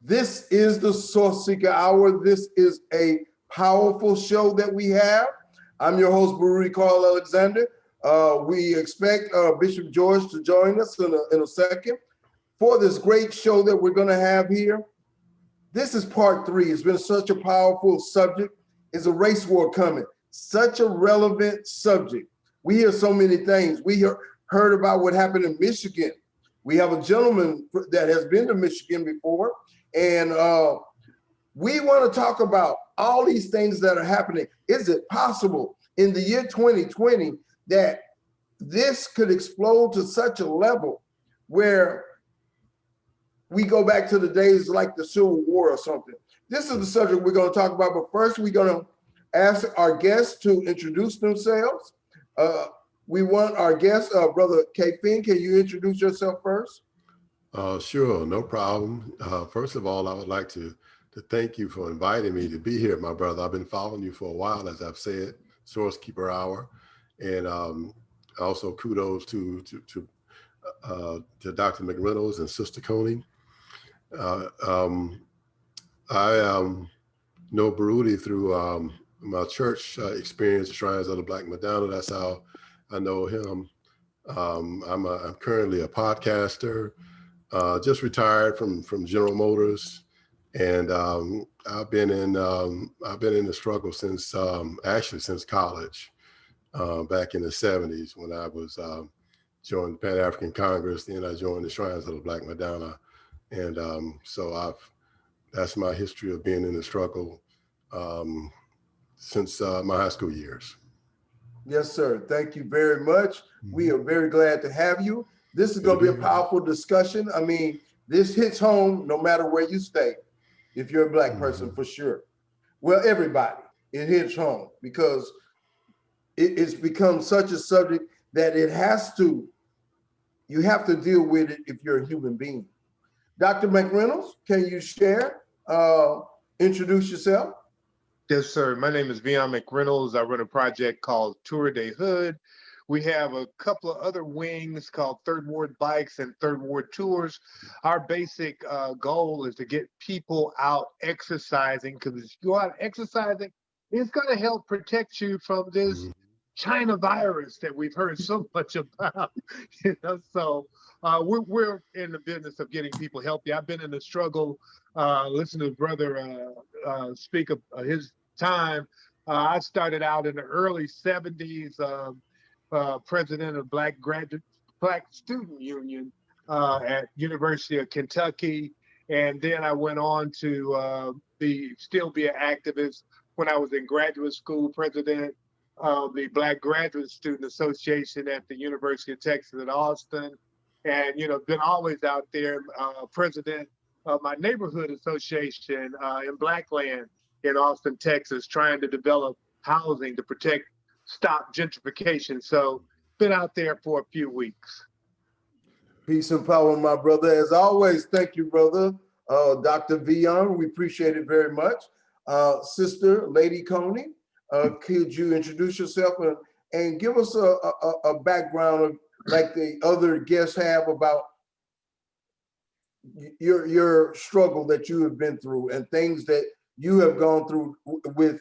This is the Sourceseeker Hour. This is a powerful show that we have. I'm your host, Baruti Carl Alexander. We expect Bishop George to join us in a second for this great show that we're going to have here. This is part 3. It's been such a powerful subject. Is a race war coming? Such a relevant subject. We hear so many things. We heard about what happened in Michigan. We have a gentleman that has been to Michigan before, and we want to talk about all these things that are happening. Is it possible in the year 2020 that this could explode to such a level where we go back to the days like the Civil War or something? This is the subject we're going to talk about, but first we're going to ask our guests to introduce themselves. We want our guest, Brother K. Finn, can you introduce yourself first? Sure, no problem. First of all, I would like to thank you for inviting me to be here, my brother. I've been following you for a while, as I've said, Sourcekeeper Hour, and also kudos to Dr. McReynolds and Sister Coney. I know Baruti through my church experience, Shrines of the Black Madonna. That's how I know him. I'm currently a podcaster, just retired from General Motors, and I've been in the struggle since actually since college, back in the 70s when I was joined the Pan-African Congress. Then I joined the Shrines of the Black Madonna, and so that's my history of being in the struggle since my high school years. Yes, sir. Thank you very much. We are very glad to have you. This is going to be a powerful discussion. I mean, this hits home no matter where you stay, if you're a Black person, for sure. Well, everybody, it hits home because it's become such a subject that you have to deal with it if you're a human being. Dr. McReynolds, can you share, introduce yourself? Yes, sir. My name is Vion McReynolds. I run a project called Tour de Hood. We have a couple of other wings called Third Ward Bikes and Third Ward Tours. Our basic goal is to get people out exercising, because if you go out exercising, it's going to help protect you from this China virus that we've heard so much about. So we're in the business of getting people healthy. I've been in the struggle. Listen to brother speak of his time. I started out in the early 70s, president of Black Student Union at University of Kentucky, and then I went on to still be an activist when I was in graduate school, president of the Black Graduate Student Association at the University of Texas at Austin, and been always out there, president of my neighborhood association in Blackland in Austin, Texas, trying to develop housing to stop gentrification. So been out there for a few weeks. Peace and power, my brother. As always, thank you, brother. Dr. Vion, we appreciate it very much. Sister Lady Coney, could you introduce yourself and give us a background of, like the other guests have, about your struggle that you have been through and things that you have gone through with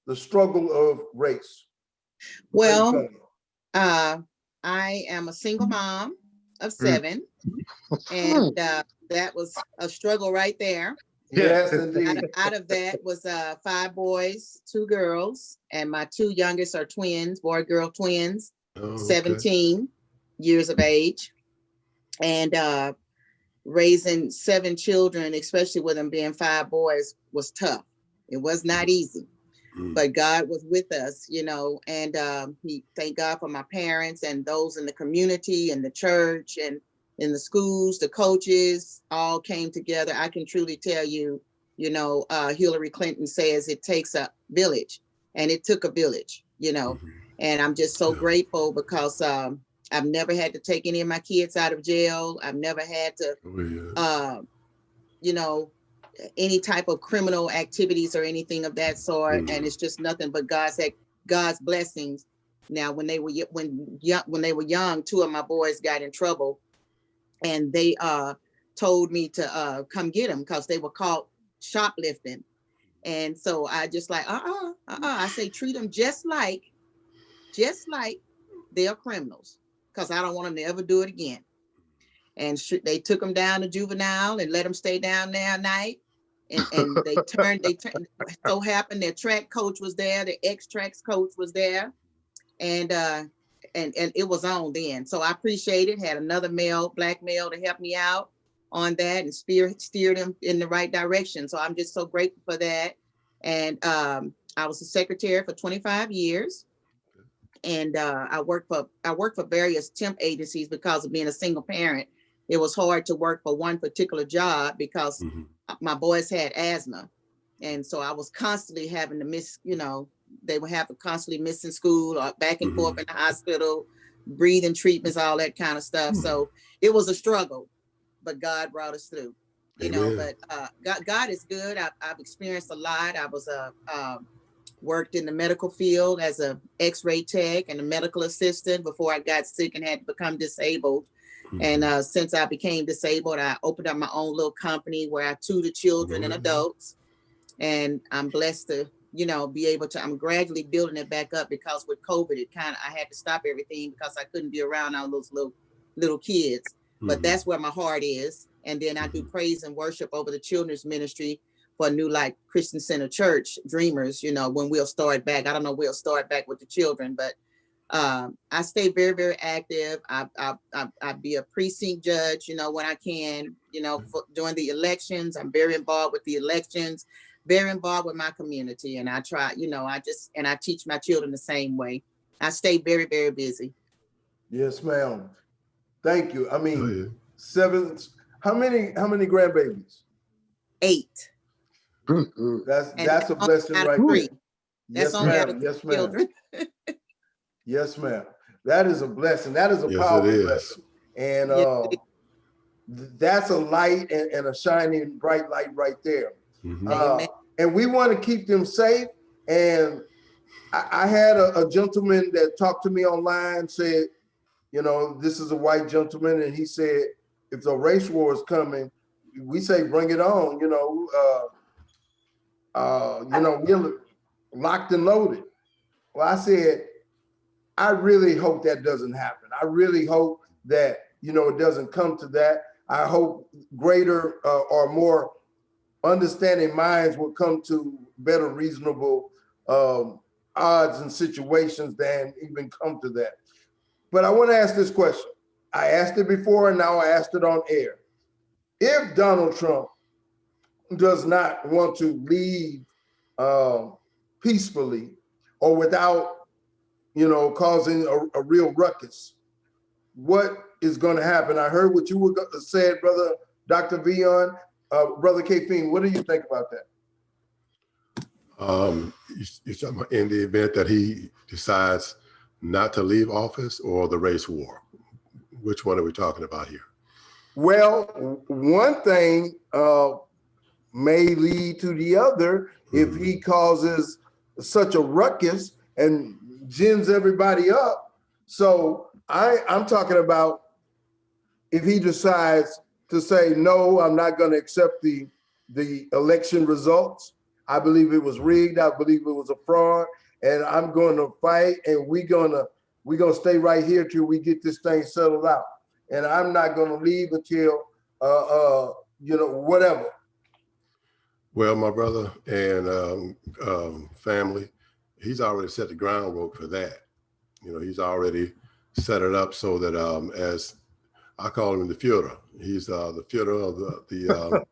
the struggle of race? Well, I am a single mom of 7, and that was a struggle right there. Yes, indeed. Out of that was 5 boys, 2 girls, and my 2 youngest are twins, boy-girl twins, 17 years of age. And raising 7 children, especially with them being 5 boys, was tough. It was not easy, but God was with us, and thank God for my parents and those in the community and the church and in the schools, the coaches all came together. I can truly tell you, Hillary Clinton says it takes a village, and it took a village, and I'm just so grateful because I've never had to take any of my kids out of jail. I've never had to, any type of criminal activities or anything of that sort. And it's just nothing but God's blessings. Now, when they were young, 2 of my boys got in trouble, and they told me to come get them because they were caught shoplifting. And so I just like, I say, treat them just like they're criminals, because I don't want them to ever do it again. And they took them down to juvenile and let them stay down there at night. And they turned, so happened their track coach was there, the ex-track coach was there. And it was on then. So I appreciate it. Had another black male to help me out on that and steer them in the right direction. So I'm just so grateful for that. And I was a secretary for 25 years. And I worked for various temp agencies because of being a single parent. It was hard to work for one particular job because my boys had asthma. And so I was constantly having to miss, they would have to constantly missing school or back and forth in the hospital, breathing treatments, all that kind of stuff. So it was a struggle, but God brought us through, but God is good. I've experienced a lot. I was worked in the medical field as a x-ray tech and a medical assistant before I got sick and had to become disabled. And since I became disabled, I opened up my own little company where I tutor children and adults. And I'm blessed to, be able to, I'm gradually building it back up because with COVID, I had to stop everything because I couldn't be around all those little kids. But that's where my heart is. And then I do praise and worship over the children's ministry for New Life Christian Center Church, Dreamers, when we'll start back. I don't know, we'll start back with the children, but I stay very, very active. I be a precinct judge, when I can, during the elections. I'm very involved with the elections, very involved with my community. And I try, I teach my children the same way. I stay very, very busy. Yes, ma'am. Thank you. I mean, 7, how many grandbabies? 8. That's a blessing right there. Yes, ma'am. Yes, ma'am. Yes, ma'am. That is a blessing. That is a powerful blessing. And that's a light and a shining bright light right there. And we want to keep them safe. And I had a gentleman that talked to me online, said, this is a white gentleman, and he said, if the race war is coming, we say bring it on. We're locked and loaded. Well, I said, I really hope that doesn't happen. I really hope that, it doesn't come to that. I hope greater or more understanding minds will come to better reasonable odds and situations than even come to that. But I want to ask this question. I asked it before, and now I asked it on air. If Donald Trump does not want to leave peacefully or without, causing a real ruckus, what is going to happen? I heard what you said, brother Dr. Vion. Brother Kafin, what do you think about that? You're talking about in the event that he decides not to leave office, or the race war? Which one are we talking about here? Well, one thing may lead to the other if he causes such a ruckus and gins everybody up. So I'm talking about if he decides to say, no, I'm not going to accept the election results. I believe it was rigged. I believe it was a fraud, and I'm going to fight, and we're gonna stay right here till we get this thing settled out. And I'm not going to leave until whatever. Well, my brother and family, he's already set the groundwork for that. He's already set it up so that as I call him the Führer, he's the Führer of the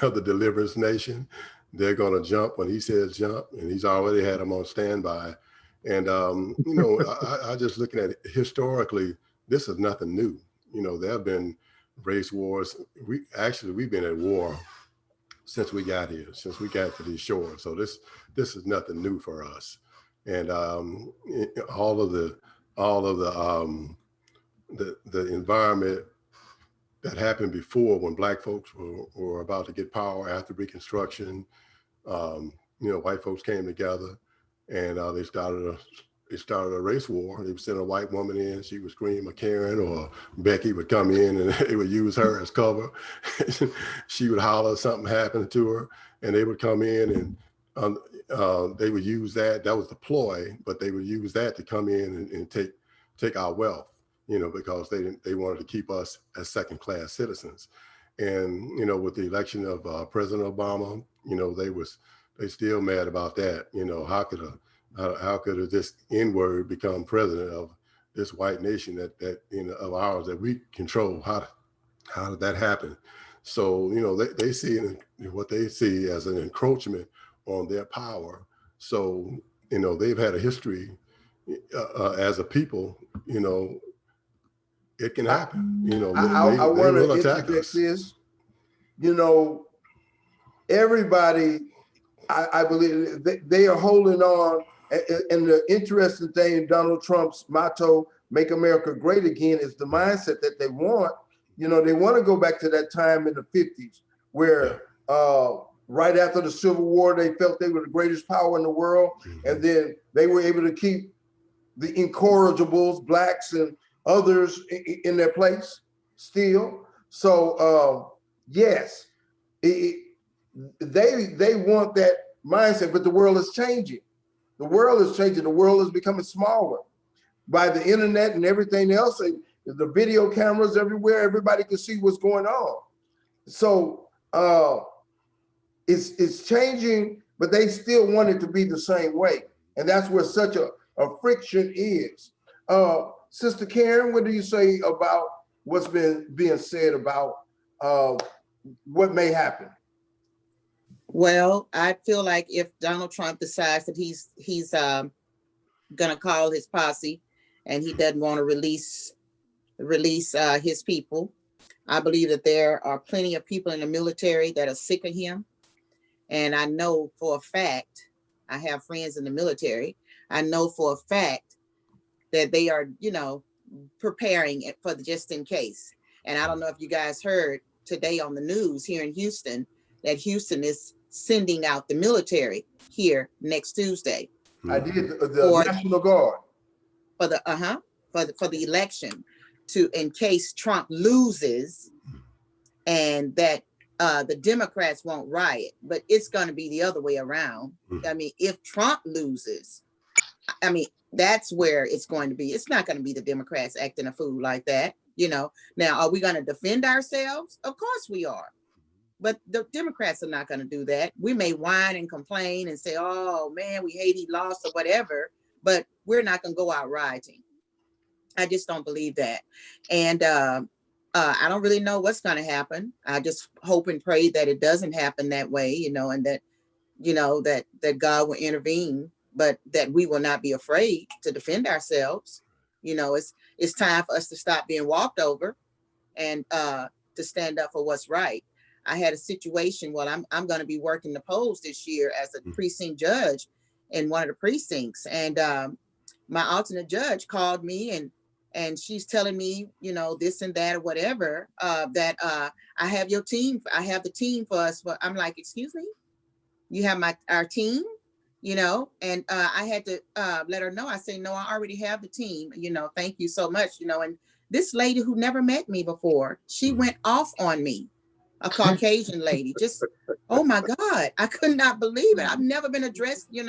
of the Deliverance Nation. They're going to jump when he says jump, and he's already had them on standby. And I just looking at it historically, this is nothing new. There have been race wars. We've been at war since we got here, since we got to these shores. So this is nothing new for us. And all of the environment that happened before, when Black folks were about to get power after Reconstruction, white folks came together and they started it started a race war. They would send a white woman in, she would scream, a Karen or Becky would come in and they would use her as cover. She would holler, something happened to her, and they would come in and they would use that. That was the ploy, but they would use that to come in and take our wealth, because they wanted to keep us as second-class citizens. And, with the election of President Obama, they still mad about that. How could this N-word become president of this white nation that of ours that we control? How did that happen? So, they see what they see as an encroachment on their power. So, they've had a history as a people, it can happen. I They want will to attack interject us. this. Everybody, I believe they are holding on. And the interesting thing, Donald Trump's motto, "Make America Great Again," is the mindset that they want. They want to go back to that time in the 50s where right after the Civil War, they felt they were the greatest power in the world. Mm-hmm. And then they were able to keep the incorrigibles, blacks and others in their place still. So yes, they want that mindset, but the world is changing. The world is changing. The world is becoming smaller by the internet and everything else. And the video cameras everywhere, everybody can see what's going on. So it's changing, but they still want it to be the same way. And that's where such a friction is. Sister Karen, what do you say about what's been being said about what may happen? Well, I feel like if Donald Trump decides that he's going to call his posse and he doesn't want to release his people, I believe that there are plenty of people in the military that are sick of him. And I know for a fact, I have friends in the military, I know for a fact that they are, preparing it for the just in case. And I don't know if you guys heard today on the news here in Houston that Houston is sending out the military here next Tuesday. I did the National Guard for the election, in case Trump loses and that the Democrats won't riot, but it's going to be the other way around. I mean, if Trump loses, that's where it's going to be. It's not going to be the Democrats acting a fool like that. Now, are we going to defend ourselves? Of course we are. But the Democrats are not going to do that. We may whine and complain and say, oh man, we hate he lost or whatever, but we're not going to go out rioting. I just don't believe that. And I don't really know what's going to happen. I just hope and pray that it doesn't happen that way, and that, that God will intervene, but that we will not be afraid to defend ourselves. It's time for us to stop being walked over and to stand up for what's right. I had a situation. Well, I'm going to be working the polls this year as a precinct judge in one of the precincts, and my alternate judge called me and she's telling me, this and that or whatever, that I have your team. I have the team for us. But I'm like, excuse me, you have our team, and I had to let her know. I said, no, I already have the team. Thank you so much. And this lady who never met me before, she went off on me. A Caucasian lady, just, oh my God, I could not believe it. I've never been addressed, in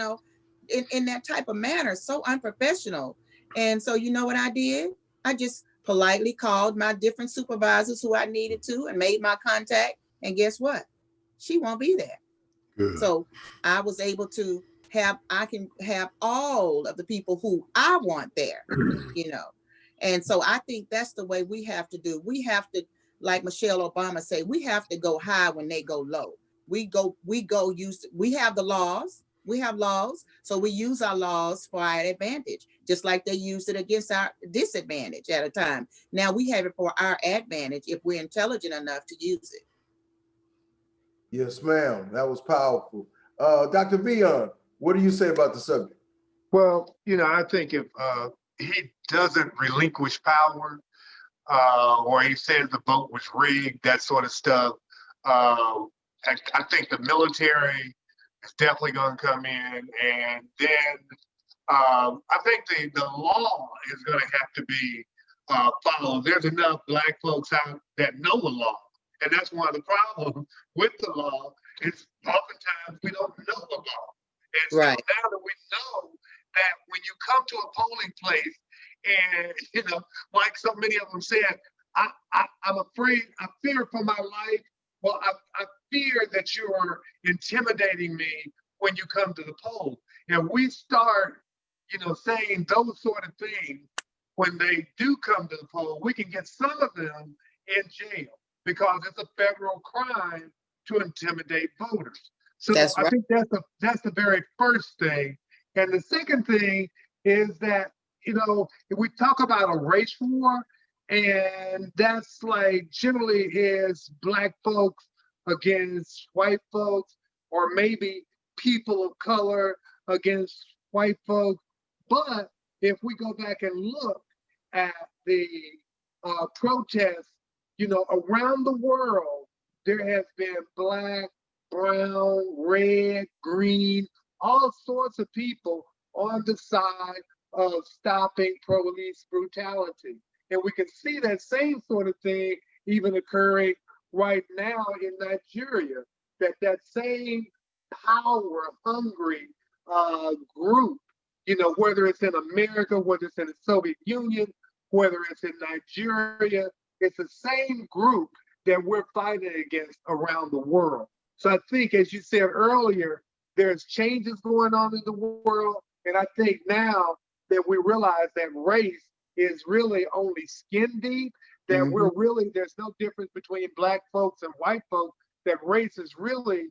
that type of manner, so unprofessional. And so, you know what I did? I just politely called my different supervisors who I needed to and made my contact. And guess what? She won't be there. Good. So I was able to I can have all of the people who I want there, And so I think that's the way we have to do. We have to, like Michelle Obama said, we have to go high when they go low. We have the laws. We have laws. So we use our laws for our advantage, just like they used it against our disadvantage at a time. Now we have it for our advantage if we're intelligent enough to use it. Yes, ma'am. That was powerful. Dr. Vion, what do you say about the subject? Well, I think if he doesn't relinquish power, or he says the vote was rigged, that sort of stuff, I think the military is definitely going to come in, and then I think the law is going to have to be followed. There's enough Black folks out that know the law. And that's one of the problems with the law is oftentimes we don't know the law. And so Right. now that we know that when you come to a polling place and, you know, like so many of them said, I'm afraid, I fear for my life. Well, I fear that you're intimidating me when you come to the poll. And we start, you know, saying those sort of things when they do come to the poll, we can get some of them in jail because it's a federal crime to intimidate voters. So That's I right. think that's the very first thing. And the second thing is that, you know, if we talk about a race war, and that's like generally is Black folks against white folks, or maybe people of color against white folks. But if we go back and look at the protests, you know, around the world, there has been Black, brown, red, green, all sorts of people on the side of stopping police brutality. And we can see that same sort of thing even occurring right now in Nigeria, that same power hungry group, you know, whether it's in America, whether it's in the Soviet Union, whether it's in Nigeria, it's the same group that we're fighting against around the world. So I think, as you said earlier, there's changes going on in the world. And I think now that we realize that race is really only skin deep, that we're really, there's no difference between Black folks and white folks, that race is really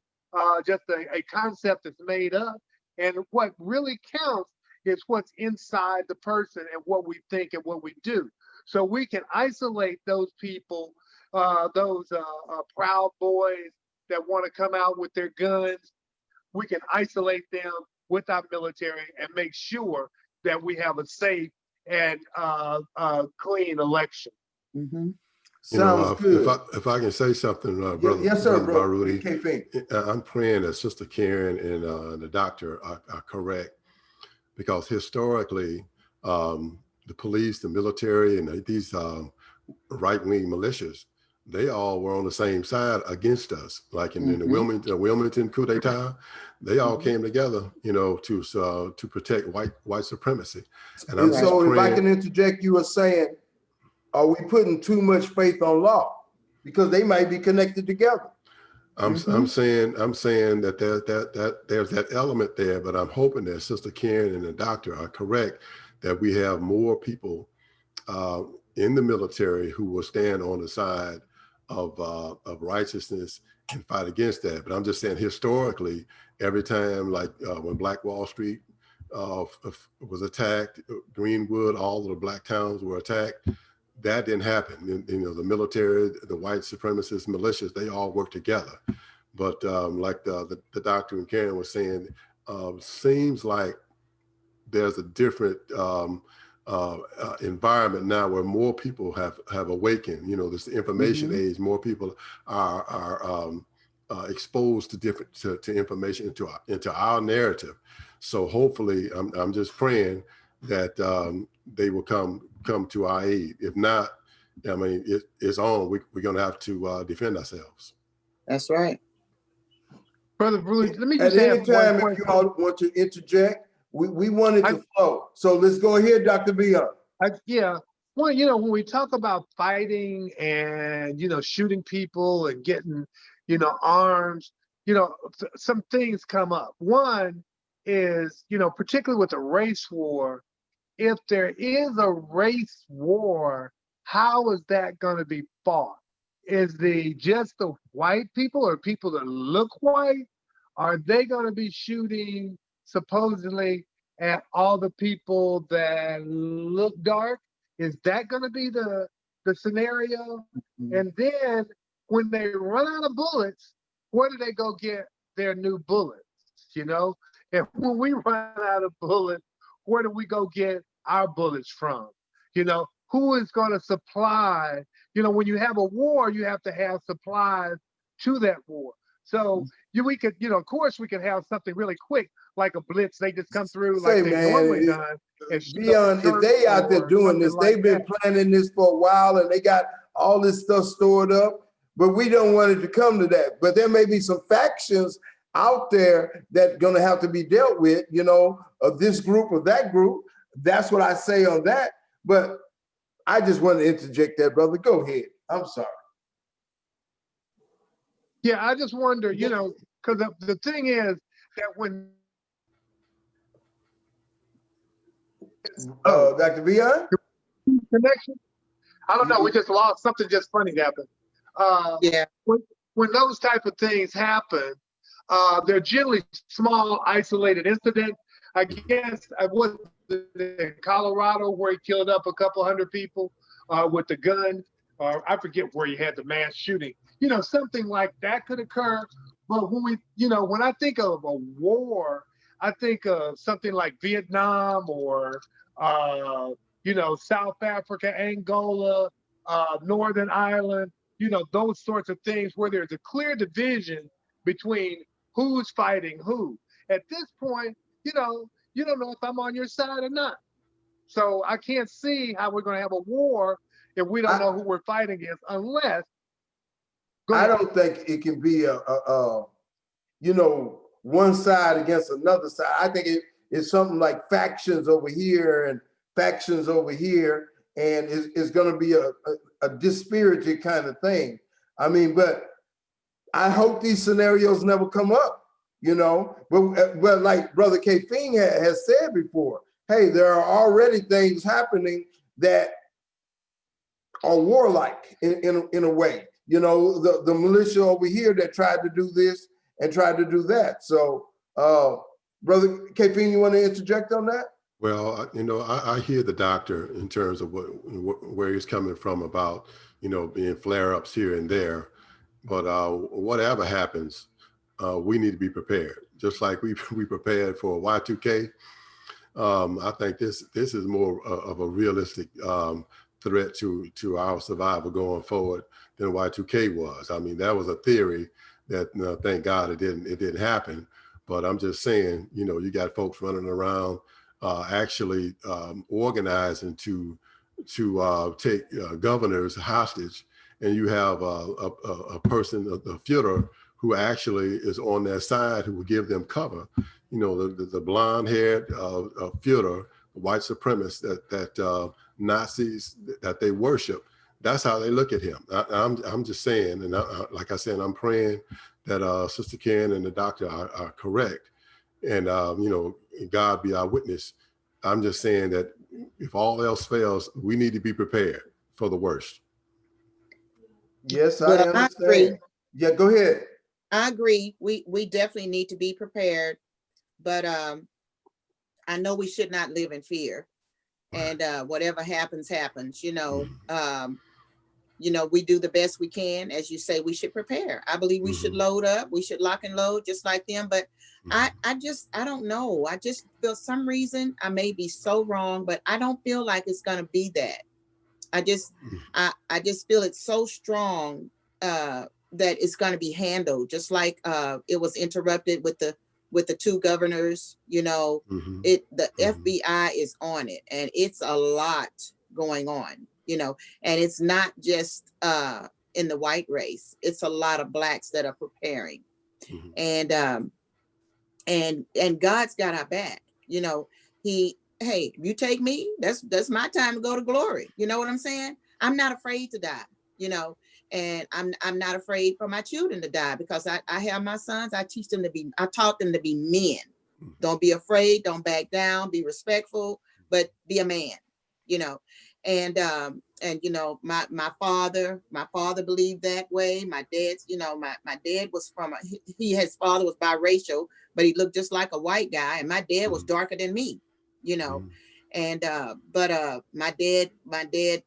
just a concept that's made up. And what really counts is what's inside the person and what we think and what we do. So we can isolate those people, those Proud Boys that want to come out with their guns. We can isolate them with our military and make sure that we have a safe and clean election. Mm-hmm. Sounds good. If I can say something, brother, Yes, sir, brother bro. Baruti, K-Fink. I'm praying that Sister Karen and the doctor are correct, because historically, the police, the military, and these right-wing militias, they all were on the same side against us. Like in the Wilmington coup d'etat, they all came together, you know, to protect white supremacy. And so praying, if I can interject, you are saying, are we putting too much faith on law? Because they might be connected together. I'm saying that there's that element there, but I'm hoping that Sister Karen and the doctor are correct, that we have more people in the military who will stand on the side of righteousness and fight against that. But I'm just saying, historically, every time, like when Black Wall Street was attacked, Greenwood, all of the Black towns were attacked, that didn't happen. You know, the military, the white supremacist militias, they all work together. But like the doctor and Karen was saying, seems like there's a different environment now where more people have awakened. You know, this information age, more people are exposed to different to information into our narrative. So hopefully, I'm just praying that they will come to our aid. If not, I mean, it's on. We're going to have to defend ourselves. That's right. Brother Bruce, let me At just any ask time, one if you question. all want to interject, we want it to flow. So let's go ahead, Dr. Vion. Yeah. Well, you know, when we talk about fighting and, you know, shooting people and getting, you know, arms, you know, some things come up. One is, you know, particularly with a race war, if there is a race war, how is that going to be fought? Is just the white people or people that look white? Are they going to be shooting supposedly at all the people that look dark? Is that going to be the scenario? And then when they run out of bullets, where do they go get their new bullets? You know, and when we run out of bullets, where do we go get our bullets from? You know, who is going to supply? You know, when you have a war, you have to have supplies to that war. So we could, you know, of course we could have something really quick, like a blitz. They just come through Say, like they normally man, done and shoot up Beyond, the if church they out there or doing something this, like they've been that. planning this for a while and they got all this stuff stored up, but we don't want it to come to that. But there may be some factions out there that gonna have to be dealt with, you know, of this group or that group. That's what I say on that. But I just want to interject that, brother. Go ahead. I'm sorry. Yeah, I just wonder, you know, because the thing is that when Dr. Beyond? connection, I don't know, we just lost something. Just funny happened. Yeah. When those type of things happen, they're generally small, isolated incidents. I guess I was in Colorado where he killed up a couple hundred people with the gun. I forget where he had the mass shooting. You know, something like that could occur. But when we, you know, when I think of a war, I think of something like Vietnam or, you know, South Africa, Angola, Northern Ireland, you know, those sorts of things where there's a clear division between who's fighting who. At this point, you don't know if I'm on your side or not. So I can't see how we're going to have a war if we don't know who we're fighting against unless. I don't think it can be you know, one side against another side. I think it's something like factions over here and factions over here, and it's going to be a dispirited kind of thing. I mean, but I hope these scenarios never come up, you know. But like Brother K. Fing has said before, hey, there are already things happening that are warlike in a way. You know, the militia over here that tried to do this and tried to do that. So, Brother K. Fing, you want to interject on that? Well, you know, I hear the doctor in terms of where he's coming from about, you know, being flare-ups here and there. But whatever happens, we need to be prepared. Just like we prepared for Y2K. I think this is more of a realistic threat to our survival going forward than Y2K was. I mean, that was a theory that, you know, thank God it didn't happen. But I'm just saying, you know, you got folks running around actually organizing to take governors hostage, and you have a person, a Führer, who actually is on their side, who will give them cover. You know, the blonde-haired Führer, white supremacist that Nazis that they worship. That's how they look at him. I'm just saying, and like I said, I'm praying that Sister Karen and the doctor are correct, and you know, God be our witness. I'm just saying that if all else fails, we need to be prepared for the worst. Yes, I Well, I agree. understand. Yeah, go ahead. I agree. We definitely need to be prepared, but I know we should not live in fear. And whatever happens, happens. You know, we do the best we can. As you say, we should prepare. I believe we should load up. We should lock and load just like them. But I don't know. I just feel some reason, I may be so wrong, but I don't feel like it's going to be that. I just feel it's so strong that it's going to be handled, just like it was interrupted with the two governors. You know, the FBI is on it, and it's a lot going on. You know, and it's not just in the white race; it's a lot of blacks that are preparing, and God's got our back. You know, hey, you take me, that's my time to go to glory. You know what I'm saying? I'm not afraid to die, you know, and I'm not afraid for my children to die, because I have my sons. I taught them to be men. Don't be afraid, don't back down, be respectful, but be a man, you know. And you know, my father believed that way. My dad's, you know, my dad was from his father was biracial, but he looked just like a white guy, and my dad was darker than me, you know. And but my dad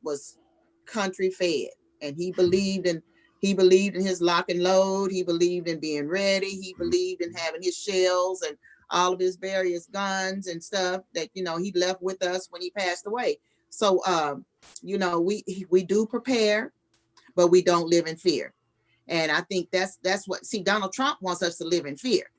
was country fed, and he believed in his lock and load. He believed in being ready. He believed in having his shells and all of his various guns and stuff that, you know, he left with us when he passed away. So you know, we do prepare, but we don't live in fear. And I think that's what, see, Donald Trump wants us to live in fear.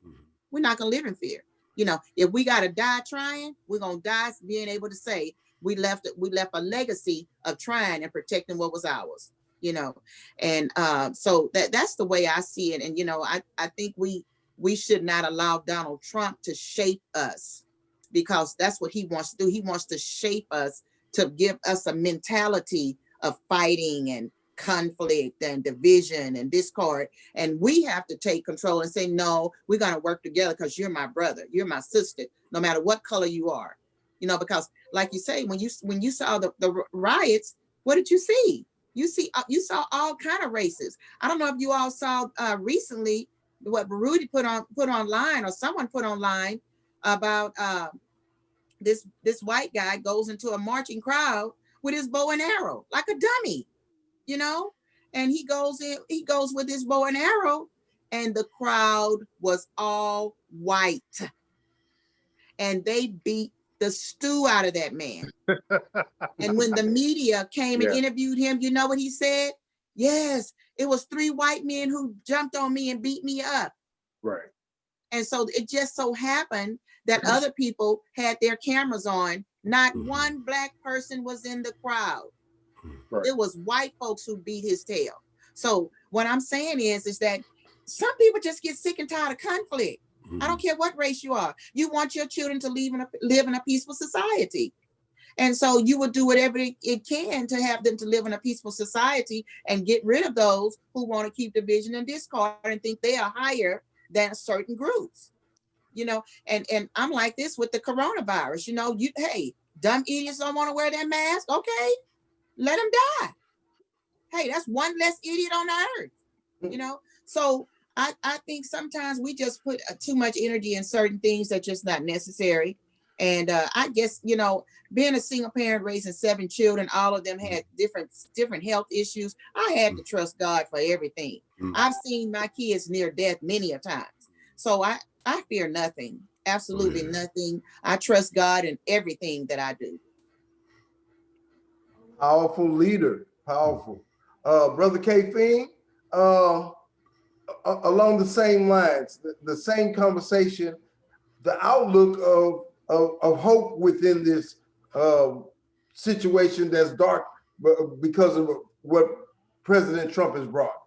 We're not going to live in fear. You know, if we got to die trying, we're going to die being able to say we left a legacy of trying and protecting what was ours, you know. And so that's the way I see it. And, you know, I think we should not allow Donald Trump to shape us, because that's what he wants to do. He wants to shape us to give us a mentality of fighting and conflict and division and discord. And we have to take control and say, no, we're going to work together because you're my brother, you're my sister, no matter what color you are. You know, because like you say, when you saw the riots, what did you see? You saw all kind of races. I don't know if you all saw recently what Baruti put online, or someone put online about this white guy goes into a marching crowd with his bow and arrow like a dummy, you know, and he goes with his bow and arrow, and the crowd was all white, and they beat the stew out of that man. And when the media came and interviewed him, you know what he said? Yes, it was 3 white men who jumped on me and beat me up. Right. And so it just so happened that other people had their cameras on. Not one black person was in the crowd. Right. It was white folks who beat his tail. So what I'm saying is that some people just get sick and tired of conflict. I don't care what race you are. You want your children to live in a peaceful society. And so you would do whatever it can to have them to live in a peaceful society and get rid of those who want to keep division and discord and think they are higher than certain groups, you know. And I'm like this with the coronavirus, you know. Hey, dumb idiots don't want to wear that mask. Okay, let them die. Hey, that's one less idiot on the earth, you know. So I think sometimes we just put too much energy in certain things that's just not necessary. And I guess, you know, being a single parent raising 7 children, all of them had different health issues. I had to trust God for everything. I've seen my kids near death many a times. So I fear nothing, absolutely nothing. I trust God in everything that I do. Powerful leader, powerful. Brother K. Fing, along the same lines, the same conversation, the outlook of hope within this situation that's dark because of what President Trump has brought.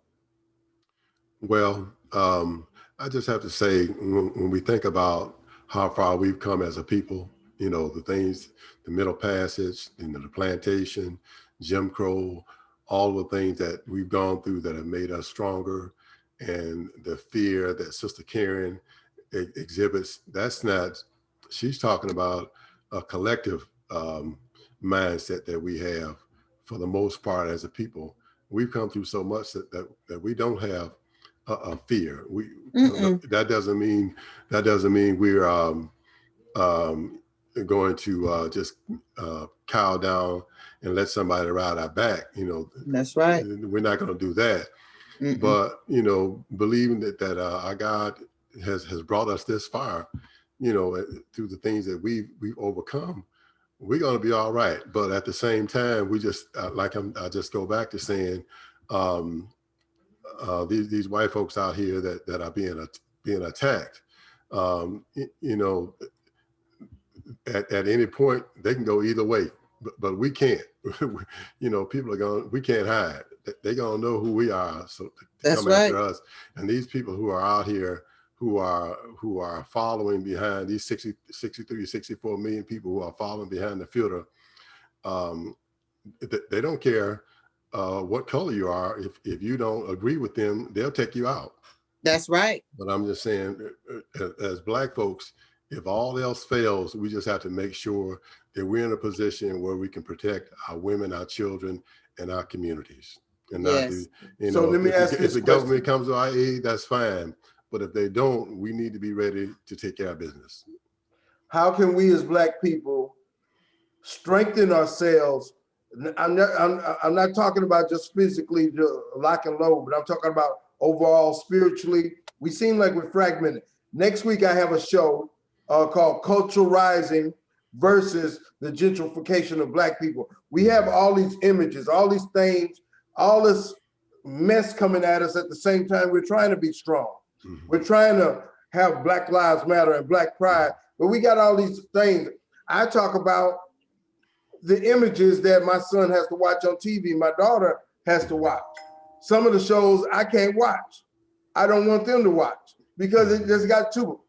Well, I just have to say, when we think about how far we've come as a people, you know, the things, the Middle Passage, you know, the plantation, Jim Crow, all the things that we've gone through that have made us stronger, and the fear that Sister Karen exhibits, that's not, she's talking about a collective mindset that we have for the most part as a people. We've come through so much that we don't have a fear. That doesn't mean we're going to just cow down and let somebody ride our back. You know, that's right. We're not going to do that. But, you know, believing that our God has brought us this far, you know, through the things that we've overcome, we're going to be all right. But at the same time, we just I just go back to saying, these white folks out here that are being attacked, you know, at any point they can go either way, but we can't. You know, we can't hide. They're gonna know who we are, so to come after us. And these people who are out here who are following behind these 63, 64 million people who are following behind the filter, they don't care what color you are. If you don't agree with them, they'll take you out. That's right. But I'm just saying, as Black folks, if all else fails, we just have to make sure that we're in a position where we can protect our women, our children, and our communities. And not do, you know, let me ask if the government comes to our aid, that's fine. But if they don't, we need to be ready to take care of business. How can we as Black people strengthen ourselves? I'm not talking about just physically lock and load, but I'm talking about overall spiritually. We seem like we're fragmented. Next week, I have a show called Cultural Rising versus the gentrification of Black people. We have all these images, all these things, all this mess coming at us at the same time. We're trying to be strong. We're trying to have Black Lives Matter and Black Pride, but we got all these things. I talk about the images that my son has to watch on TV, my daughter has to watch. Some of the shows I can't watch. I don't want them to watch because it just got too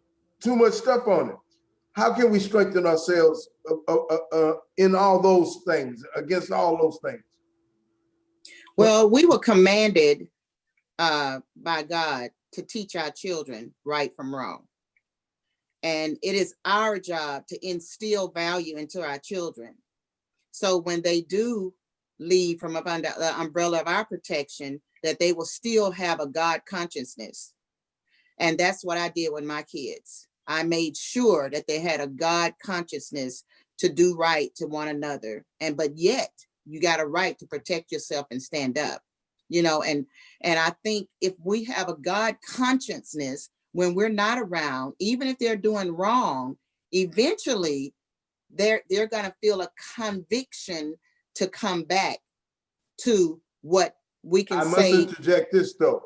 much stuff on it. How can we strengthen ourselves in all those things, against all those things? Well, we were commanded by God to teach our children right from wrong. And it is our job to instill value into our children. So when they do leave from up under the umbrella of our protection, that they will still have a God consciousness. And that's what I did with my kids. I made sure that they had a God consciousness to do right to one another. But yet you got a right to protect yourself and stand up, and I think if we have a God consciousness when we're not around, even if they're doing wrong, eventually they're going to feel a conviction to come back to what we can say. I must interject this though.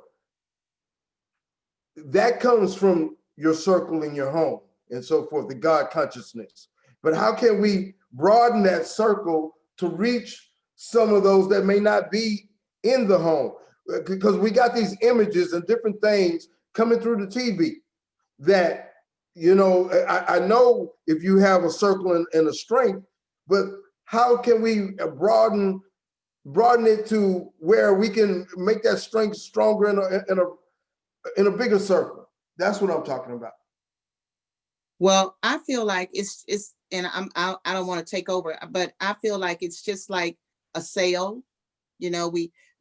That comes from your circle in your home and so forth, the God consciousness. But how can we broaden that circle to reach some of those that may not be in the home? Because we got these images and different things coming through the TV that, I know if you have a circle and a strength, but how can we broaden it to where we can make that strength stronger in a bigger circle? That's what I'm talking about. Well, I feel like it's and I don't want to take over, but I feel like it's just like a cell.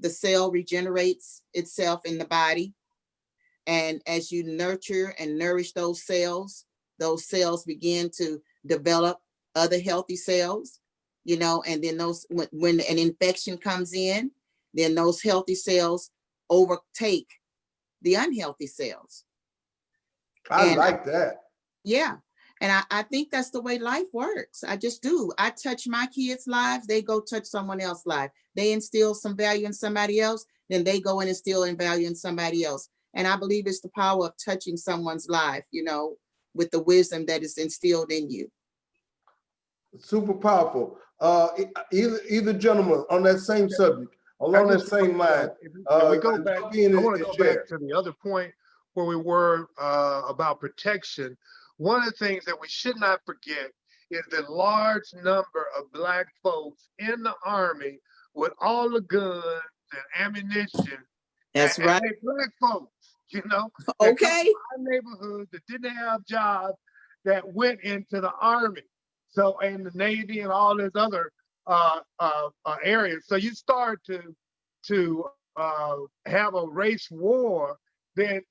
The cell regenerates itself in the body. And as you nurture and nourish those cells begin to develop other healthy cells, and then when an infection comes in, then those healthy cells overtake the unhealthy cells. I like that. Yeah. And I think that's the way life works. I just do. I touch my kids' lives, they go touch someone else's life. They instill some value in somebody else, then they go and instill in value in somebody else. And I believe it's the power of touching someone's life, with the wisdom that is instilled in you. Super powerful. Either gentleman on that same subject, along that same line. If we go back, I want to go back to the other point where we were about protection. One of the things that we should not forget is the large number of Black folks in the Army with all the guns and ammunition. That's right. And Black folks, Okay. Our neighborhoods that didn't have jobs that went into the Army, and the Navy and all these other areas. So you start to have a race war. Then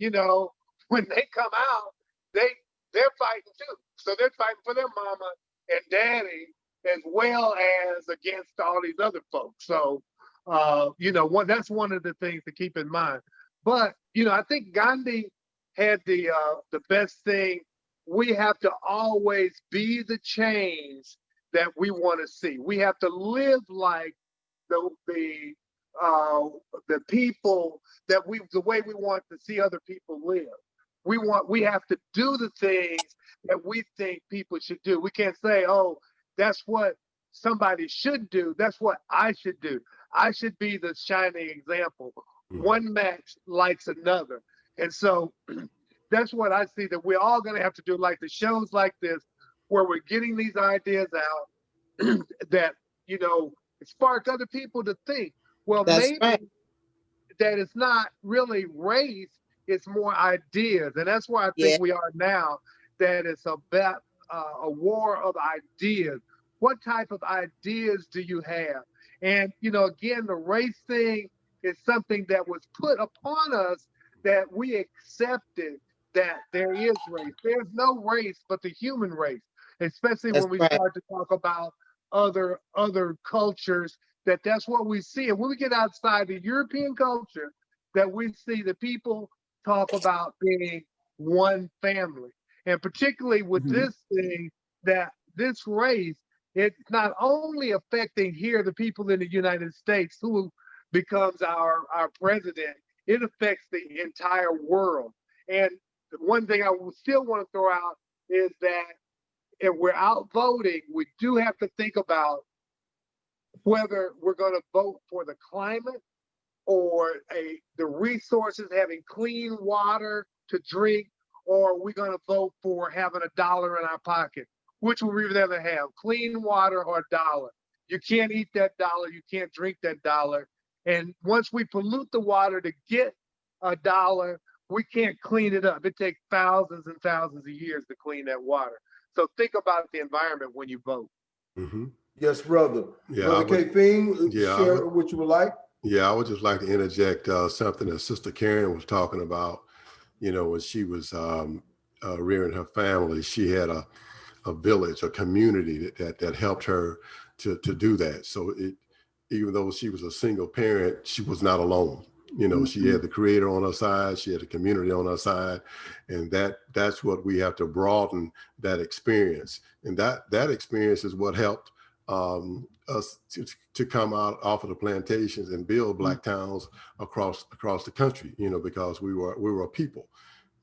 when they come out, they're fighting too. So they're fighting for their mama and daddy as well as against all these other folks. So that's one of the things to keep in mind. But I think Gandhi had the best thing. We have to always be the change that we want to see. We have to live like the people the way we want to see other people live. We have to do the things that we think people should do. We can't say, oh, that's what somebody should do. That's what I should do. I should be the shining example. One match likes another. And so that's what I see that we're all going to have to do, like the shows like this, where we're getting these ideas out that, spark other people to think, well, that's maybe right. that it's not really race, it's more ideas. And that's why I think we are now, that it's about a war of ideas. What type of ideas do you have? And, again, the race thing is something that was put upon us, that we accepted that there is race. There's no race but the human race, especially when we start to talk about other cultures, that's what we see. And when we get outside the European culture, that we see the people talk about being one family. And particularly with this thing, that this race, it's not only affecting here the people in the United States who becomes our president, it affects the entire world. And the one thing I still want to throw out is that if we're out voting, we do have to think about whether we're going to vote for the climate or the resources, having clean water to drink, or are we going to vote for having $1 in our pocket? Which would we rather have, clean water or $1? You can't eat that $1, you can't drink that $1. And once we pollute the water to get $1, we can't clean it up. It takes thousands and thousands of years to clean that water. So think about the environment when you vote. Mm-hmm. Yes, brother. Yeah, Brother K-Fing, share what you would like. Yeah, I would just like to interject something that Sister Karen was talking about. You know, when she was rearing her family, she had a village, a community that helped her to do that. So even though she was a single parent, she was not alone. You know, she had the Creator on her side, she had the community on her side, and that's what we have to broaden that experience. And that experience is what helped us to come out off of the plantations and build Black towns across the country. You know, because we were a people,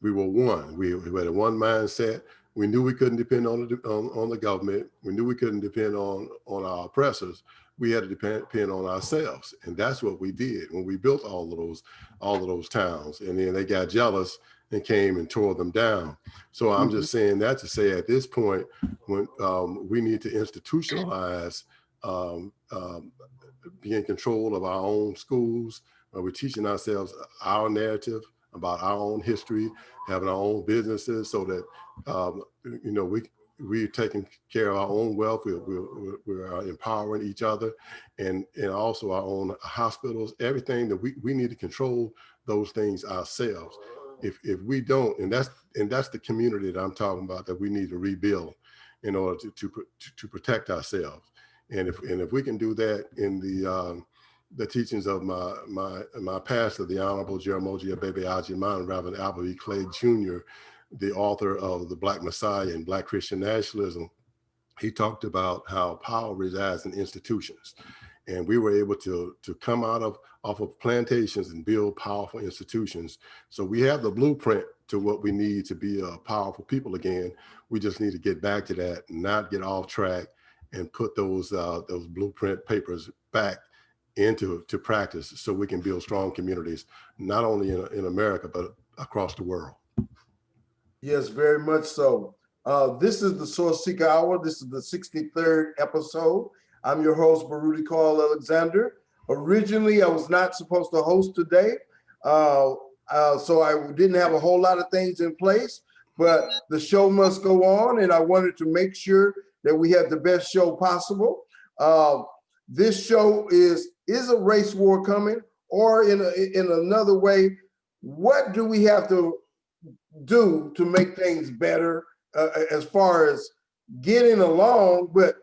we were one. We had a one mindset. We knew we couldn't depend on the government. We knew we couldn't depend on our oppressors. We had to depend on ourselves, and that's what we did when we built all of those towns. And then they got jealous and came and tore them down. So I'm just saying that to say at this point, when we need to institutionalize being in control of our own schools, we're teaching ourselves our narrative about our own history, having our own businesses, so that you know, we're taking care of our own wealth. We're empowering each other, and also our own hospitals. Everything that we need to control those things ourselves. If we don't, and that's the community that I'm talking about, that we need to rebuild in order to protect ourselves. And if we can do that in the teachings of my pastor, the Honorable Jeramogi Abebe Ajiman, Reverend Albert E. Clay Jr., the author of The Black Messiah and Black Christian Nationalism, he talked about how power resides in institutions. And we were able to come off of plantations and build powerful institutions. So we have the blueprint to what we need to be a powerful people again. We just need to get back to that, not get off track, and put those blueprint papers back into practice, so we can build strong communities, not only in America, but across the world. Yes, very much so. This is the Sourceseeker Hour. This is the 63rd episode. I'm your host, Baruti Carl Alexander. Originally, I was not supposed to host today, so I didn't have a whole lot of things in place, but the show must go on, and I wanted to make sure that we have the best show possible. This show is a race war coming, or in another way, what do we have to do to make things better as far as getting along, but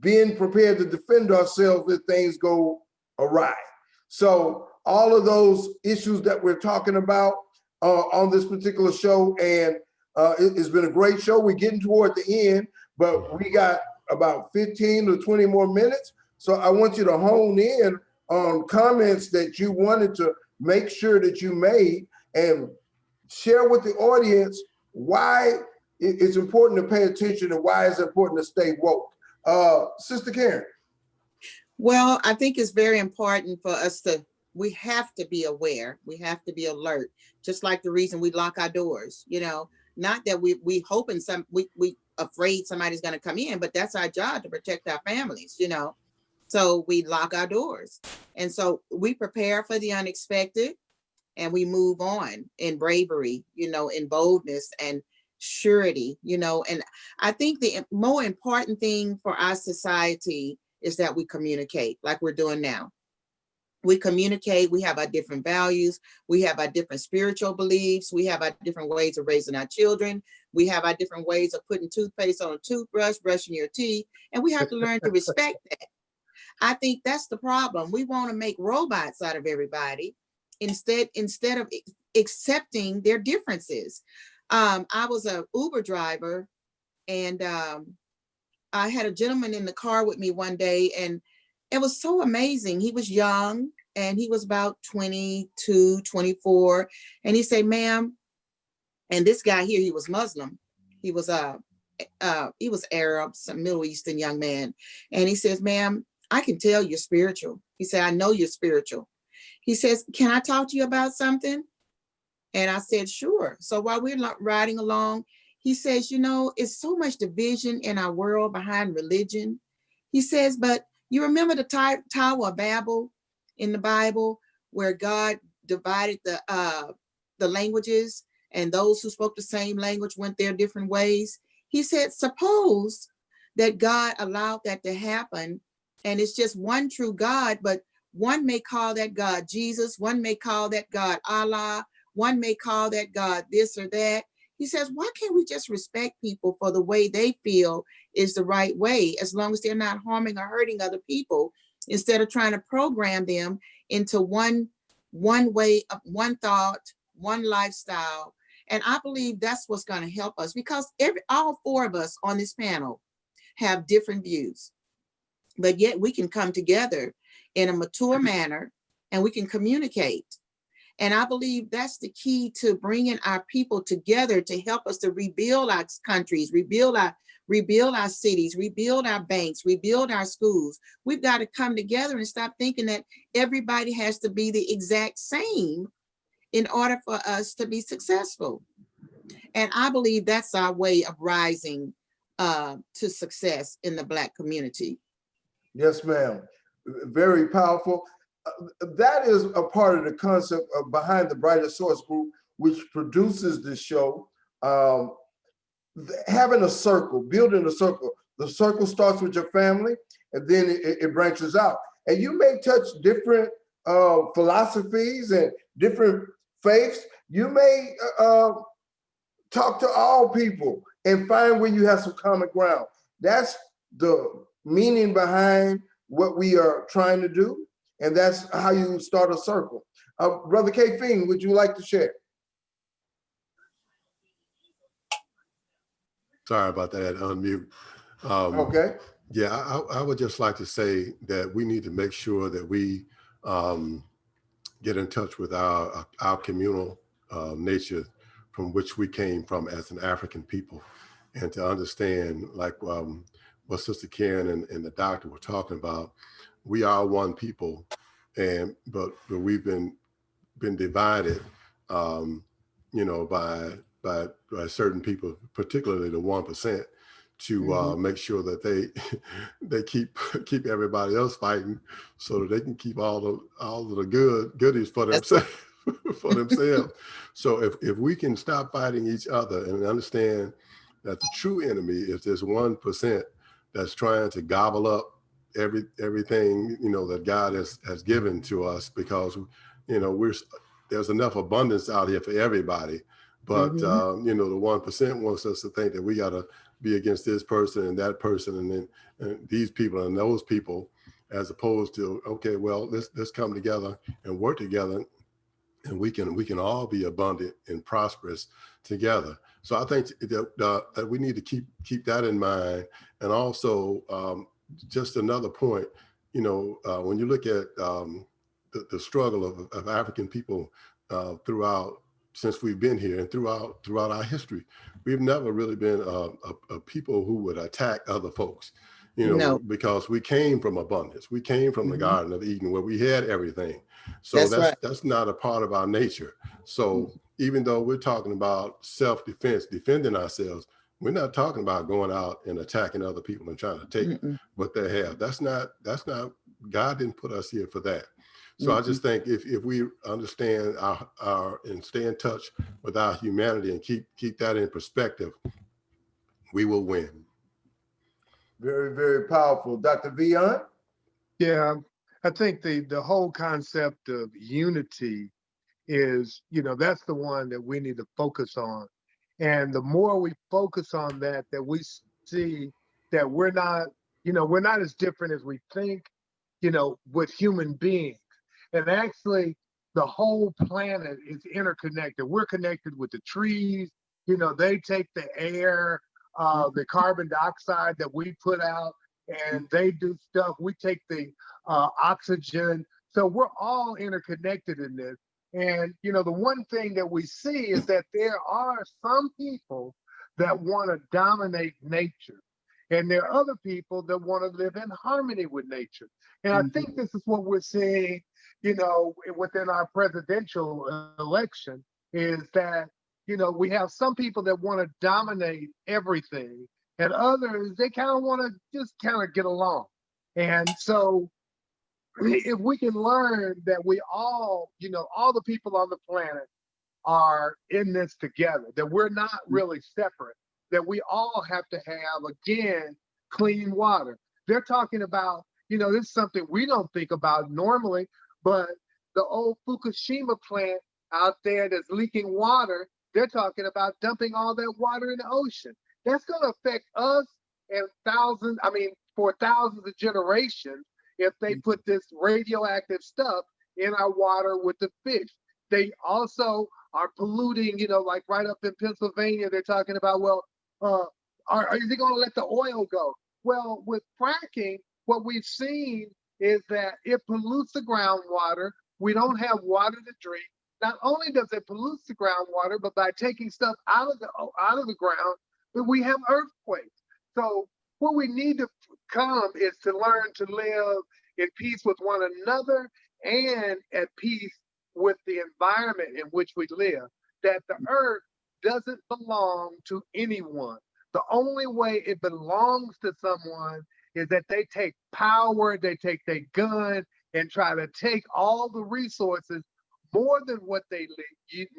being prepared to defend ourselves if things go awry. So all of those issues that we're talking about on this particular show, and it's been a great show. We're getting toward the end, but we got about 15 to 20 more minutes. So I want you to hone in on comments that you wanted to make sure that you made, and share with the audience why it's important to pay attention and why it's important to stay woke. Sister Karen. Well, I think it's very important for us we have to be aware. We have to be alert, just like the reason we lock our doors, you know, not that we hoping we afraid somebody's going to come in, but that's our job, to protect our families, you know. So we lock our doors. And so we prepare for the unexpected, and we move on in bravery, you know, in boldness and surety, you know. And I think the more important thing for our society is that we communicate like we're doing now. We communicate, we have our different values, we have our different spiritual beliefs, we have our different ways of raising our children, we have our different ways of putting toothpaste on a toothbrush, brushing your teeth, and we have to learn to respect that. I think that's the problem. We want to make robots out of everybody instead of accepting their differences. I was an Uber driver, and I had a gentleman in the car with me one day, and it was so amazing. He was young, and he was about 22, 24. And he said, "Ma'am, And this guy here, he was Muslim. He was Arab, some Middle Eastern young man. And he says, ma'am, I can tell you're spiritual. He said, I know you're spiritual. He says, can I talk to you about something? And I said, sure. So while we're riding along, he says, you know, it's so much division in our world behind religion. He says, but you remember the Tower of Babel in the Bible, where God divided the languages, and those who spoke the same language went their different ways. He said, suppose that God allowed that to happen, and it's just one true God, but one may call that God Jesus, one may call that God Allah, one may call that God this or that. He says, why can't we just respect people for the way they feel is the right way, as long as they're not harming or hurting other people, instead of trying to program them into one way of one thought, one lifestyle. And I believe that's what's going to help us, because all four of us on this panel have different views, but yet we can come together in a mature manner and we can communicate. And I believe that's the key to bringing our people together to help us to rebuild our countries, rebuild our cities, rebuild our banks, rebuild our schools. We've got to come together and stop thinking that everybody has to be the exact same in order for us to be successful. And I believe that's our way of rising to success in the Black community. Yes, ma'am. Very powerful. That is a part of the concept behind the Brighter Source Group, which produces this show. Having a circle, building a circle. The circle starts with your family, and then it branches out. And you may touch different philosophies and different faiths. You may talk to all people and find where you have some common ground. That's the meaning behind what we are trying to do. And that's how you start a circle. Brother K. Fing, would you like to share? Sorry about that, unmute. Okay. Yeah, I would just like to say that we need to make sure that we get in touch with our communal nature from which we came from as an African people, and to understand, like what Sister Karen and the doctor were talking about, we are one people, but we've been divided, you know, by certain people, particularly the 1%, to make sure that they keep everybody else fighting, so that they can keep all of the goodies for themselves. For themselves. So if we can stop fighting each other and understand that the true enemy is this 1% that's trying to gobble up everything, you know, that God has given to us, because, you know, there's enough abundance out here for everybody. But you know, the 1% wants us to think that we got to be against this person and that person, and then these people and those people, as opposed to, okay, well, let's come together and work together, and we can all be abundant and prosperous together. So I think that we need to keep that in mind. And also, just another point, you know, when you look at the struggle of African people throughout, since we've been here, and throughout our history, we've never really been a people who would attack other folks, you know, because we came from abundance. We came from the Garden of Eden, where we had everything. So that's not a part of our nature. So even though we're talking about self-defense, defending ourselves, we're not talking about going out and attacking other people and trying to take what they have. That's not, God didn't put us here for that. So I just think if we understand our and stay in touch with our humanity and keep that in perspective, we will win. Very, very powerful. Dr. Vion? Yeah, I think the whole concept of unity is, you know, that's the one that we need to focus on. And the more we focus on that we see that we're not, you know, we're not as different as we think, you know, with human beings. And actually, the whole planet is interconnected. We're connected with the trees. You know, they take the air, the carbon dioxide that we put out, and they do stuff. We take the oxygen. So we're all interconnected in this. And, you know, the one thing that we see is that there are some people that want to dominate nature. And there are other people that want to live in harmony with nature. And I think this is what we're seeing, you know, within our presidential election is that, you know, we have some people that want to dominate everything and others, they kind of want to just kind of get along. And so if we can learn that we all, you know, all the people on the planet are in this together, that we're not really separate, that we all have to have, again, clean water. They're talking about, you know, this is something we don't think about normally, but the old Fukushima plant out there that's leaking water, they're talking about dumping all that water in the ocean. That's going to affect us and thousands, I mean, for thousands of generations if they put this radioactive stuff in our water with the fish. They also are polluting, you know, like right up in Pennsylvania, they're talking about, well, is he going to let the oil go? Well, with fracking, what we've seen is that it pollutes the groundwater. We don't have water to drink. Not only does it pollute the groundwater, but by taking stuff out of the ground, that we have earthquakes. So what we need to come is to learn to live in peace with one another and at peace with the environment in which we live, that the earth doesn't belong to anyone. The only way it belongs to someone is that they take power, they take their gun and try to take all the resources more than what they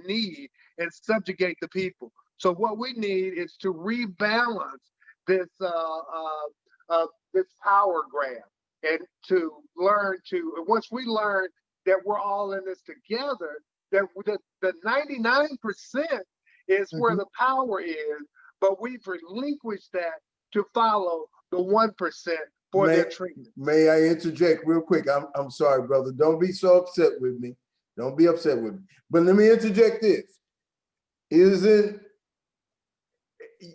need and subjugate the people. So what we need is to rebalance this this power grab and to learn to, once we learn that we're all in this together, that the 99% is where the power is, but we've relinquished that to follow the 1% for their treatment. May I interject real quick? I'm sorry, brother. Don't be so upset with me. Don't be upset with me. But let me interject this.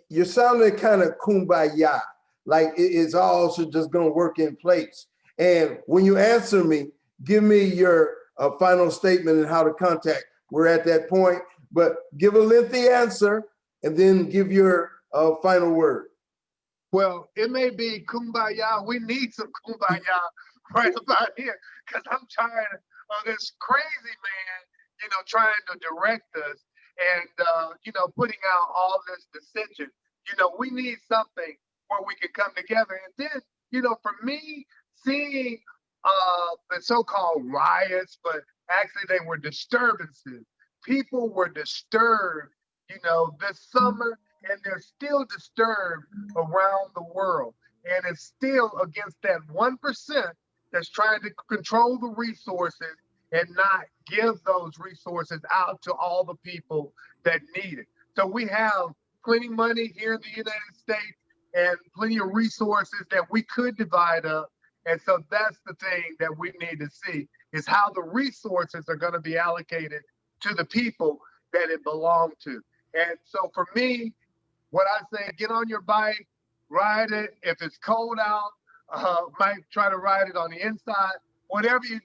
You're sounding kind of kumbaya, like it's all just gonna work in place. And when you answer me, give me your final statement and how to contact. We're at that point, but give a lengthy answer and then give your final word. Well, it may be kumbaya. We need some kumbaya right about here because I'm tired of this crazy man, you know, trying to direct us and, you know, putting out all this dissension. You know, we need something where we can come together. And then, you know, for me, seeing the so-called riots, but actually they were disturbances. People were disturbed, you know, this summer, and they're still disturbed around the world. And it's still against that 1% that's trying to control the resources and not give those resources out to all the people that need it. So we have plenty of money here in the United States and plenty of resources that we could divide up. And so that's the thing that we need to see is how the resources are going to be allocated to the people that it belongs to. And so for me, what I say, get on your bike, ride it. If it's cold out, might try to ride it on the inside. Whatever you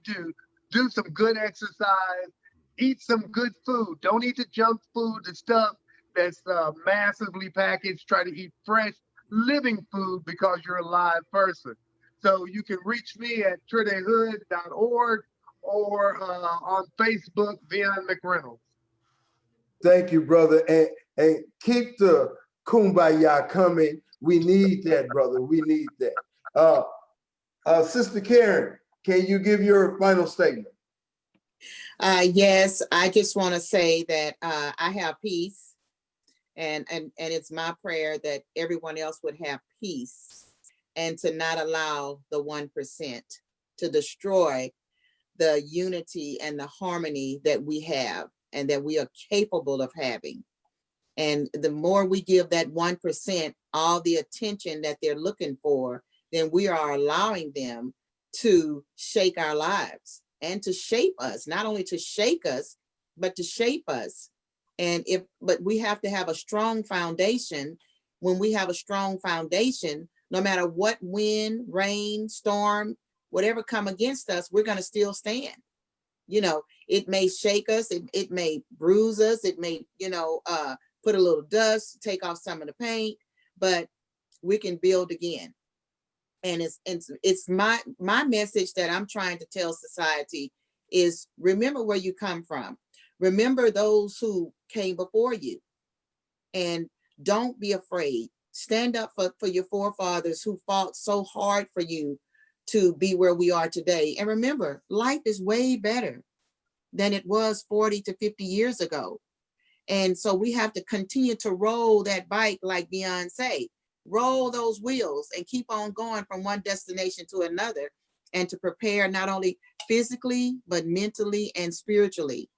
do some good exercise, eat some good food. Don't eat the junk food, the stuff that's massively packaged. Try to eat fresh, living food because you're a live person. So you can reach me at tourdayhood.org or on Facebook, Vion McReynolds. Thank you, brother. And keep the kumbaya coming. We need that, brother. We need that. Sister Karen, can you give your final statement? Yes, I just want to say that I have peace, and it's my prayer that everyone else would have peace and to not allow the 1% to destroy the unity and the harmony that we have and that we are capable of having. And the more we give that 1% all the attention that they're looking for, then we are allowing them to shake our lives and to shape us, not only to shake us, but to shape us. But we have to have a strong foundation. When we have a strong foundation, no matter what wind, rain, storm, whatever come against us, we're going to still stand. you know, it may shake us, it may bruise us, it may, put a little dust, take off some of the paint, but we can build again. And it's my message that I'm trying to tell society is remember where you come from. Remember those who came before you, and don't be afraid. Stand up for your forefathers who fought so hard for you to be where we are today. And remember, life is way better than it was 40 to 50 years ago. And so we have to continue to roll that bike, like Beyonce, roll those wheels and keep on going from one destination to another, and to prepare not only physically, but mentally and spiritually.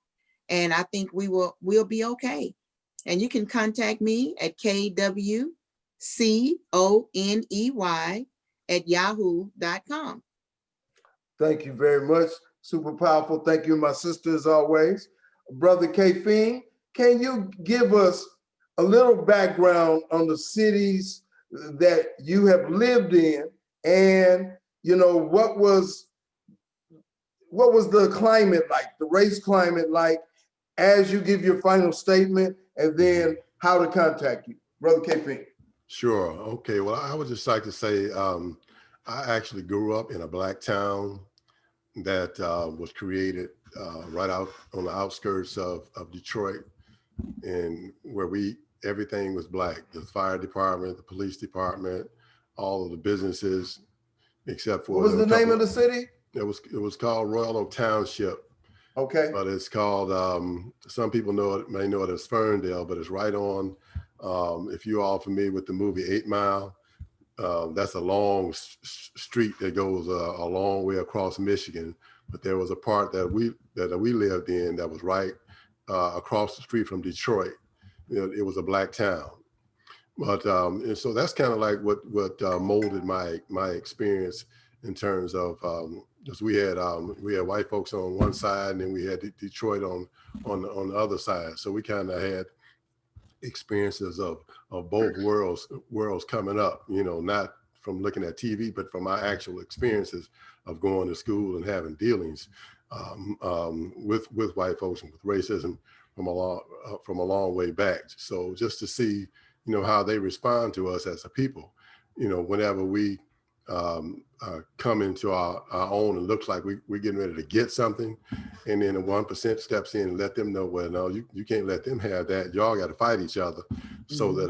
And I think we'll be okay. And you can contact me at kwconey@yahoo.com. Thank you very much. Super powerful. Thank you, my sister, as always. Brother K. Fiend, can you give us a little background on the cities that you have lived in, and what was the climate like, the race climate like, as you give your final statement, and then how to contact you, Brother K. Fiend? Sure. Okay. Well, I would just like to say I actually grew up in a Black town that was created right out on the outskirts of Detroit, and where everything was Black. The fire department, the police department, all of the businesses, except for— What was the name of the city? It was called Royal Oak Township. Okay. But it's called, some people may know it as Ferndale, but it's right on, if you all familiar with the movie 8 Mile, that's a long street that goes a long way across Michigan. But there was a part that we lived in that was right across the street from Detroit. It was a Black town. But and so that's kind of like what molded my experience in terms of, because we had white folks on one side, and then we had Detroit on the other side. So we kind of had experiences of both worlds coming up, not from looking at TV, but from my actual experiences of going to school and having dealings with white folks and with racism from a long way back. So just to see, how they respond to us as a people, whenever we come into our own, and looks like we're getting ready to get something, and then the 1% steps in and let them know, well, no, you can't let them have that. Y'all got to fight each other, so that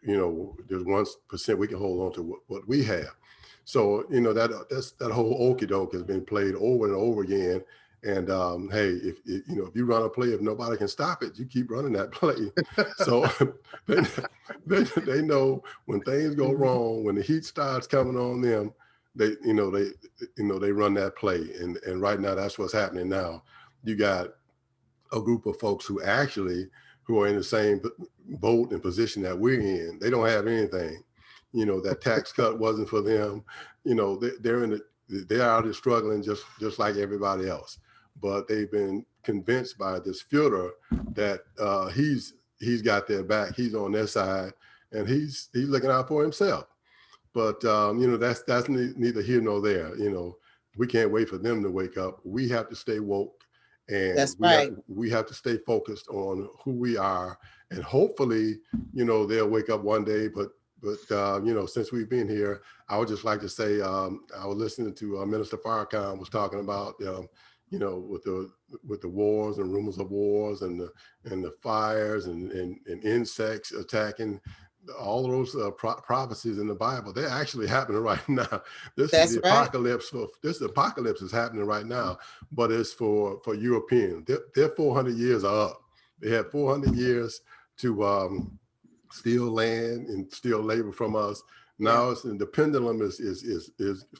there's 1% we can hold on to what we have. So that whole okie doke has been played over and over again. And hey, if you run a play, if nobody can stop it, you keep running that play. So they know when things go wrong, when the heat starts coming on them, they run that play. And right now, that's what's happening now. You got a group of folks who are in the same boat and position that we're in. They don't have anything. That tax cut wasn't for them. They're out there struggling just like everybody else. But they've been convinced by this Führer that he's got their back, he's on their side, and he's looking out for himself. But that's neither here nor there. We can't wait for them to wake up. We have to stay woke, and That's right. we have to stay focused on who we are, and hopefully, they'll wake up one day. But since we've been here, I would just like to say, I was listening to Minister Farrakhan was talking about, with the wars and rumors of wars and the fires and insects attacking. All of those prophecies in the Bible, they're actually happening right now. This is the apocalypse. This apocalypse is happening right now, but it's for Europeans. Their 400 years are up. They had 400 years to steal land and steal labor from us. Now the pendulum is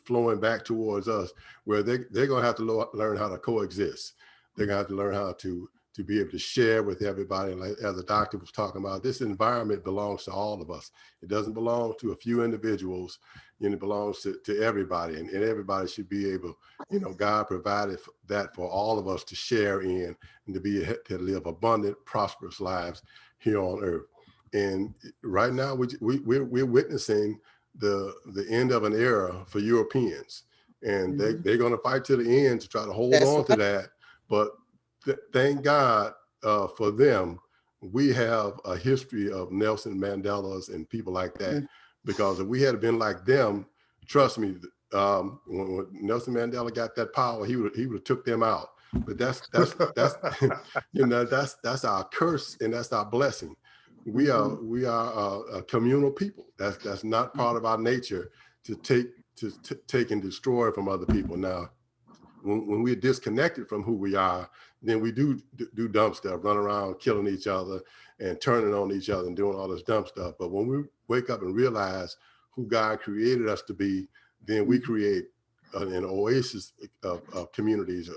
flowing back towards us, where they're going to have to learn how to coexist. They're going to have to learn how to be able to share with everybody. Like, as the doctor was talking about, this environment belongs to all of us. It doesn't belong to a few individuals. It belongs to everybody, and everybody should be able, God provided that for all of us to share in, and to live abundant, prosperous lives here on earth. And right now, we're witnessing the end of an era for Europeans, and they're going to fight to the end to try to hold on to that. But thank God for them. We have a history of Nelson Mandela's and people like that, because if we had been like them, trust me, when Nelson Mandela got that power, he would have took them out. But that's you know, that's our curse and that's our blessing. We are a communal people. That's not part of our nature to take and destroy from other people. Now, when we're disconnected from who we are, then we do dumb stuff, run around killing each other and turning on each other and doing all this dumb stuff. But when we wake up and realize who God created us to be, then we create an oasis of communities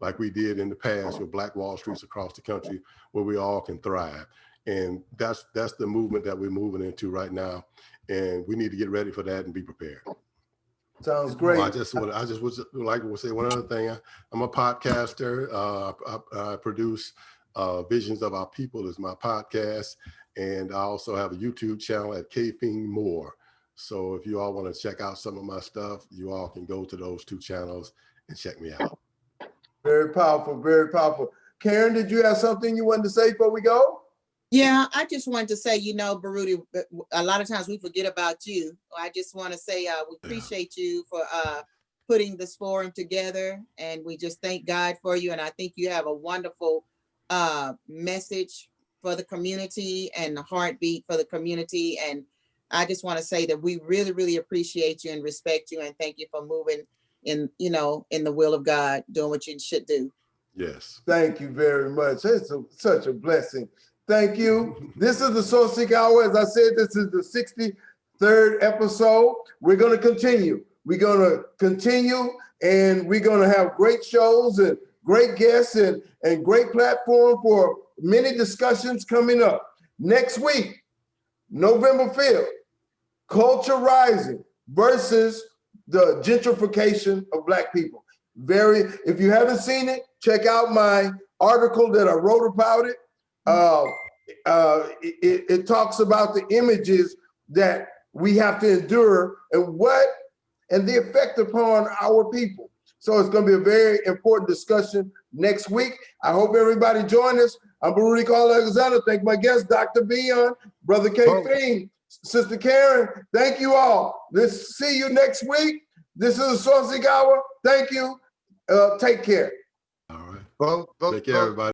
like we did in the past with Black Wall Streets across the country, where we all can thrive. And that's the movement that we're moving into right now. And we need to get ready for that and be prepared. Sounds great. Well, I just would like to say one other thing. I'm a podcaster. I produce Visions of Our People is my podcast. And I also have a YouTube channel at Kfing Moore. So if you all want to check out some of my stuff, you all can go to those two channels and check me out. Very powerful, very powerful. Karen, did you have something you wanted to say before we go? Yeah, I just wanted to say, you know, Baruti, a lot of times we forget about you. I just want to say we appreciate you for putting this forum together, and we just thank God for you. And I think you have a wonderful message for the community and the heartbeat for the community. And I just want to say that we really, really appreciate you and respect you, and thank you for moving in, you know, in the will of God, doing what you should do. Yes. Thank you very much. It's such a blessing. Thank you. This is the Sourceseeker Hour. As I said, this is the 63rd episode. We're going to continue. We're going to continue, and we're going to have great shows and great guests and great platform for many discussions coming up. Next week, November 5th, Culture Rising versus the gentrification of Black people. If you haven't seen it, check out my article that I wrote about it. It talks about the images that we have to endure and the effect upon our people. So it's going to be a very important discussion next week. I hope everybody join us. I'm Baruti Carl Alexander. Thank my guest, Dr. Beon, Brother Kfing, Sister Karen. Thank you all. Let's see you next week. This is the Sourceseeker Hour. Thank you. Take care. All right. Take care, everybody.